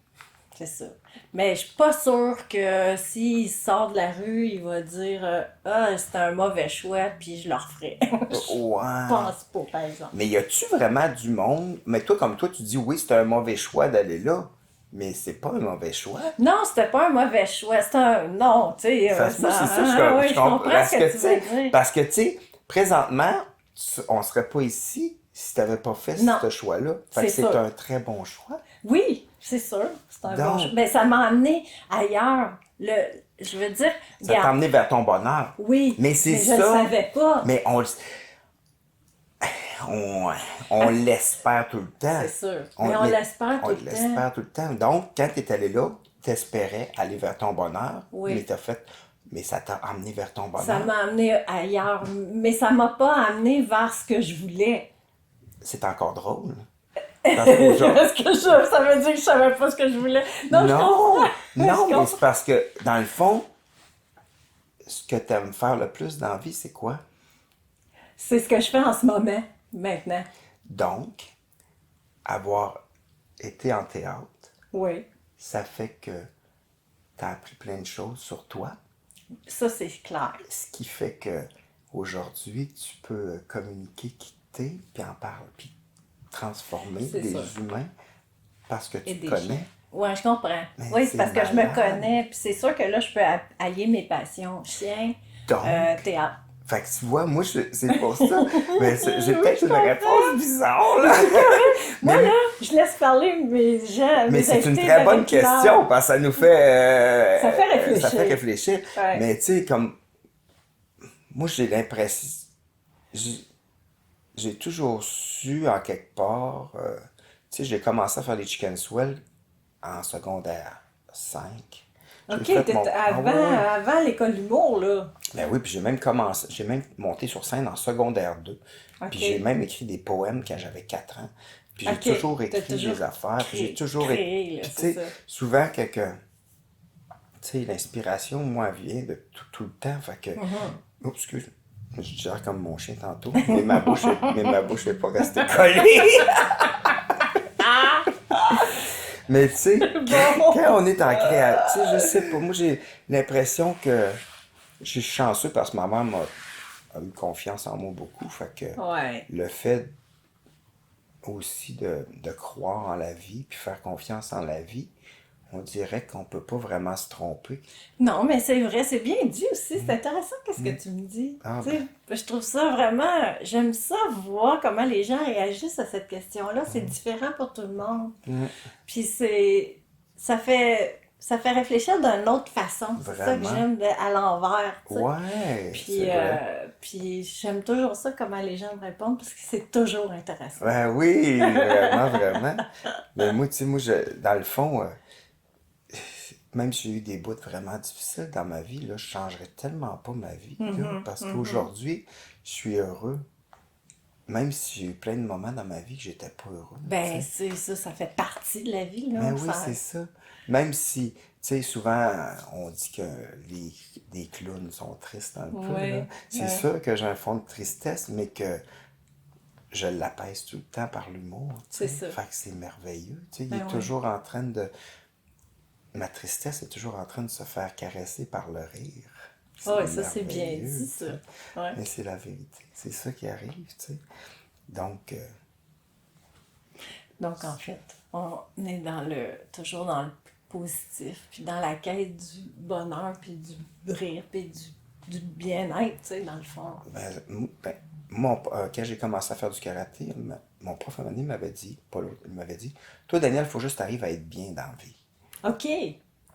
C'est ça. Mais je suis pas sûre que s'il sort de la rue, il va dire ah, c'était un mauvais choix, puis je le referai. Je Ouais. pense pas, par exemple. Mais y a-tu vraiment du monde? Mais toi, comme toi, tu dis oui, c'est un mauvais choix d'aller là. Mais c'est pas un mauvais choix. Non, c'était pas un mauvais choix. C'était un. Non, tu sais, Moi, ça. c'est ça, Oui, je je comprends. comprends ce que tu veux dire. Parce que, tu sais, présentement, on serait pas ici si t'avais pas fait Non, ce choix-là. Fait que c'est c'est sûr. un très bon choix. Oui, c'est sûr. C'est un bon choix. Donc, Mais ça m'a amené ailleurs. Je veux dire, ça t'a regarde, emmené vers ton bonheur. oui, Mais c'est mais je le ça. savais pas. Mais on, on l'espère tout le temps. C'est sûr. Mais on l'espère on tout le temps. l'espère tout le temps. Donc, quand tu es allé là, tu espérais aller vers ton bonheur, Oui. mais ça t'a amené vers ton bonheur. Ça m'a amené ailleurs, mais ça m'a pas amené vers ce que je voulais. C'est encore drôle. Parce qu'aujourd'hui, Parce que ça veut dire que je savais pas ce que je voulais. Non, je non, comprends. non, Je mais comprends. c'est parce que, dans le fond, ce que tu aimes faire le plus dans la vie, c'est quoi? C'est ce que je fais en ce moment, maintenant. Donc, avoir été en théâtre, Oui. ça fait que tu as appris plein de choses sur toi. Ça, c'est clair. Ce qui fait que aujourd'hui, tu peux communiquer qui t'es, puis en parler, puis transformer C'est des ça. humains parce que Et tu des te connais. chiens. Ouais, je comprends. Mais Oui, c'est c'est parce que je me malade. connais. Puis c'est sûr que là, je peux allier mes passions. Chien, Donc, théâtre. fait que tu vois, moi, c'est pour ça. Mais j'ai peut-être une réponse bizarre, là. Moi, là, je laisse parler mes gens. Mais mes c'est une invités très bonne avec leur- question parce que ça nous fait. Ça fait réfléchir. Ça fait réfléchir. Ouais. Mais tu sais, comme. Moi, j'ai l'impression. J'ai toujours su, en quelque part. Tu sais, j'ai commencé à faire les chicken swell en secondaire 5. J'ai Ok, fait t'étais Ah ouais, ouais. avant l'école d'humour, là. Ben oui, puis j'ai même monté sur scène en secondaire 2. Ok. Puis j'ai même écrit des poèmes quand j'avais 4 ans. Puis j'ai Ok, toujours t'as écrit toujours des affaires. Puis j'ai toujours créé, là, Puis tu c'est sais, ça. souvent tu sais, l'inspiration, moi, vient de tout le temps. Fait que. Mm-hmm. Oups, excuse. Je dirais comme mon chien tantôt. Mais ma bouche est pas restée collée. Mais tu sais, quand on est en créatif, je sais pas, moi j'ai l'impression que je suis chanceux parce que ma mère a eu confiance en moi beaucoup. Fait que Ouais. le fait aussi de croire en la vie puis faire confiance en la vie, on dirait qu'on peut pas vraiment se tromper. Non, mais c'est vrai, c'est bien dit aussi. C'est intéressant qu'est-ce que tu me dis. Ah, Tu sais, je trouve ça vraiment. J'aime ça voir comment les gens réagissent à cette question-là. C'est différent pour tout le monde. Puis ça fait réfléchir d'une autre façon. C'est ça que Vraiment. j'aime à l'envers. Tu sais. Ouais, Puis, c'est vrai. puis j'aime toujours ça comment les gens me répondent parce que c'est toujours intéressant. Ben oui, vraiment, vraiment. Mais moi, tu sais, dans le fond, même si j'ai eu des bouts vraiment difficiles dans ma vie, là, je changerais tellement pas ma vie, là, parce qu'aujourd'hui, je suis heureux. Même si j'ai eu plein de moments dans ma vie que j'étais pas heureux. Ben, tu sais. c'est ça, ça fait partie de la vie, là. Mais oui, c'est ça. Même si, tu sais, souvent, on dit que les clowns sont tristes un peu, Ouais, là. C'est ouais. sûr que j'ai un fond de tristesse, mais que je l'apaise tout le temps par l'humour. Tu sais. C'est ça. Fait que c'est merveilleux. Tu sais, il Ben est oui. toujours en train de. Ma tristesse est toujours en train de se faire caresser par le rire. Ouais, ça, c'est bien merveilleux, dit, tu ça. sais. Ouais. Mais c'est la vérité. C'est ça qui arrive, tu sais. Donc, Donc, en fait, on est toujours dans le positif, puis dans la quête du bonheur, puis du rire, puis du bien-être, tu sais, dans le fond. quand j'ai commencé à faire du karaté, mon prof à un moment donné m'avait dit, pas l'autre, il m'avait dit, toi, Daniel, il faut juste arriver à être bien dans la vie. OK.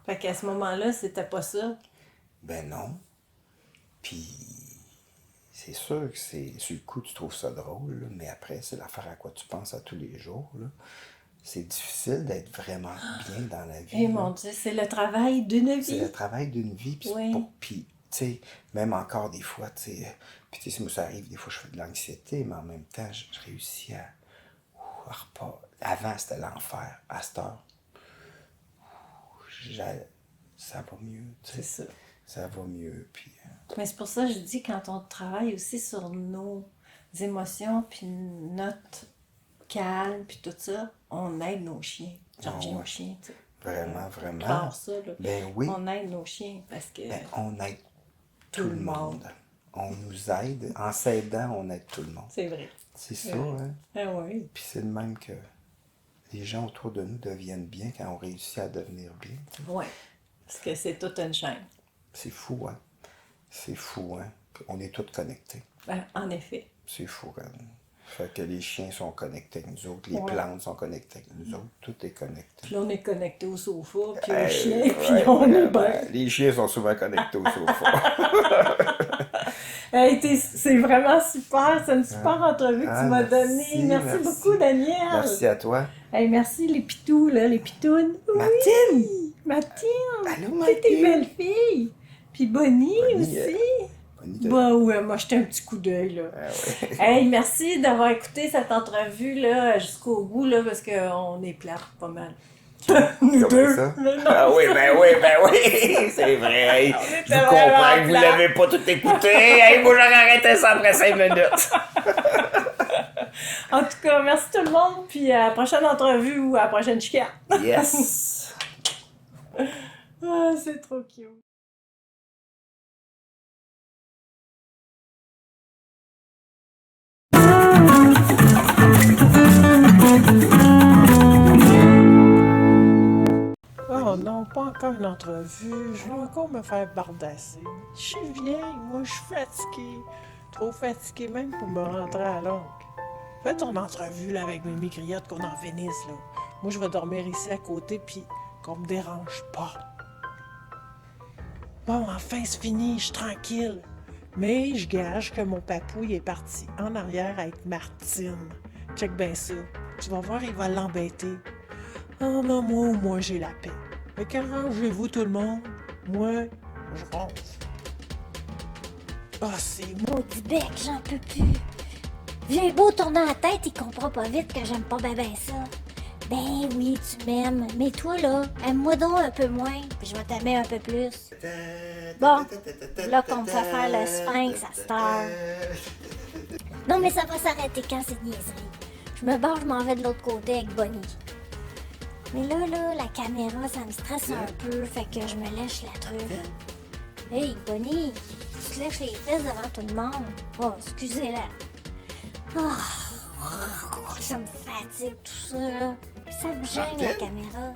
Fait qu'à ce moment-là, c'était pas ça. Ben non. Puis, c'est sûr que sur le coup, tu trouves ça drôle, là, mais après, c'est l'affaire à quoi tu penses à tous les jours, là. C'est difficile d'être vraiment bien dans la vie. Eh là. mon Dieu, c'est le travail d'une C'est vie. le travail d'une vie. Puis Oui. puis sais, même encore des fois, tu sais, puis tu sais, moi ça arrive, des fois je fais de l'anxiété, mais en même temps, je réussis à repas. Avant, c'était l'enfer. À cette heure, ça va mieux, tu sais. C'est ça. Ça va mieux, puis... Mais c'est pour ça que je dis, quand on travaille aussi sur nos émotions, puis notre calme, puis tout ça, on aide nos chiens. J'en reviens aux chiens, tu sais. Vraiment, vraiment. Claire ça, là. Ben oui. On aide nos chiens, parce que... Ben, on aide tout le monde. On nous aide. En s'aidant, on aide tout le monde. C'est vrai. C'est ça, hein? Ah oui. Puis c'est de même que les gens autour de nous deviennent bien quand on réussit à devenir bien. Oui. Parce que c'est toute une chaîne. C'est fou, hein? C'est fou, hein? On est tous connectés. Ben, en effet. C'est fou, hein? Fait que les chiens sont connectés avec nous autres, les plantes sont connectées avec nous autres, tout est connecté. Puis là, on est connecté au sofa, puis aux chiens, puis on est bien. Les chiens sont souvent connectés au sofa. Hey, c'est vraiment super, c'est une super entrevue que tu m'as donnée. Merci beaucoup, Daniel. Merci à toi. Hey, merci les pitous, là, les pitounes. Mathilde! Oui, Mathilde! Allô, C'est tes Mathilde! belles filles! Puis Bonnie aussi! Bah ouais, moi jeté un petit coup d'œil, là. Ah ouais. Hey, merci d'avoir écouté cette entrevue-là jusqu'au bout, là, parce qu'on est plate pas mal. Nous deux. Ça? Mais non. Ah oui, ben oui, c'est vrai. Hey, je était comprends vraiment que vous plate. l'avez pas tout écouté. Hey, moi j'aurais arrêté ça après 5 minutes. En tout cas, merci tout le monde, puis à la prochaine entrevue ou à la prochaine chicane. Yes. Ah, c'est trop cute. Oh non, pas encore une entrevue. Je veux encore me faire bardasser. Je suis vieille, moi je suis fatiguée. Trop fatiguée même pour me rentrer à longue. Fais ton entrevue là avec mes griottes qu'on en finisse là. Moi je vais dormir ici à côté puis qu'on me dérange pas. Bon, enfin c'est fini, je suis tranquille. Mais je gage que mon papouille est parti en arrière avec Martine. Check bien ça. Tu vas voir, il va l'embêter. Oh non, moi j'ai la paix. Mais qu'arrangez-vous tout le monde? Moi, je ronfle. Ah, c'est moi. Maudit bec, j'en peux plus. J'ai beau tourner la tête, il comprend pas vite que j'aime pas ben ça. Ben oui, tu m'aimes, mais toi là, aime-moi donc un peu moins, puis je vais t'aimer un peu plus. Bon, là qu'on me fait faire le sphinx à cette heure. Non mais ça va s'arrêter quand cette niaiserie. Je me barre, je m'en vais de l'autre côté avec Bonnie. Mais là, la caméra, ça me stresse un peu, fait que je me lèche la truffe. Hey, Bonnie, tu te lèches les fesses devant tout le monde. Oh, excusez-la. Oh, ça me fatigue tout ça, là. Ça me gêne, la caméra.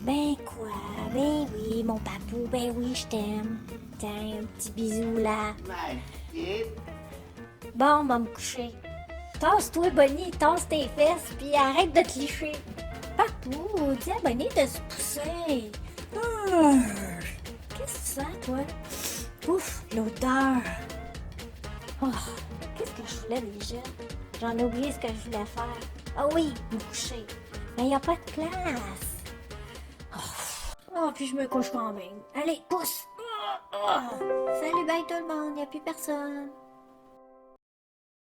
Ben quoi? Ben oui, mon papou, ben oui, je t'aime. Tiens, un petit bisou, là. Bon, on va me coucher. Tasse-toi, Bonnie, tasse tes fesses, puis arrête de te licher. Papou, dis à Bonnie de se pousser. Qu'est-ce que tu sens, toi? Ouf, l'odeur. Oh, qu'est-ce que je voulais déjà? J'en ai oublié ce que je voulais faire. Ah oui, me coucher. Mais il n'y a pas de place. Oh, puis je me couche quand même. Allez, pousse. Salut, bye tout le monde, il n'y a plus personne.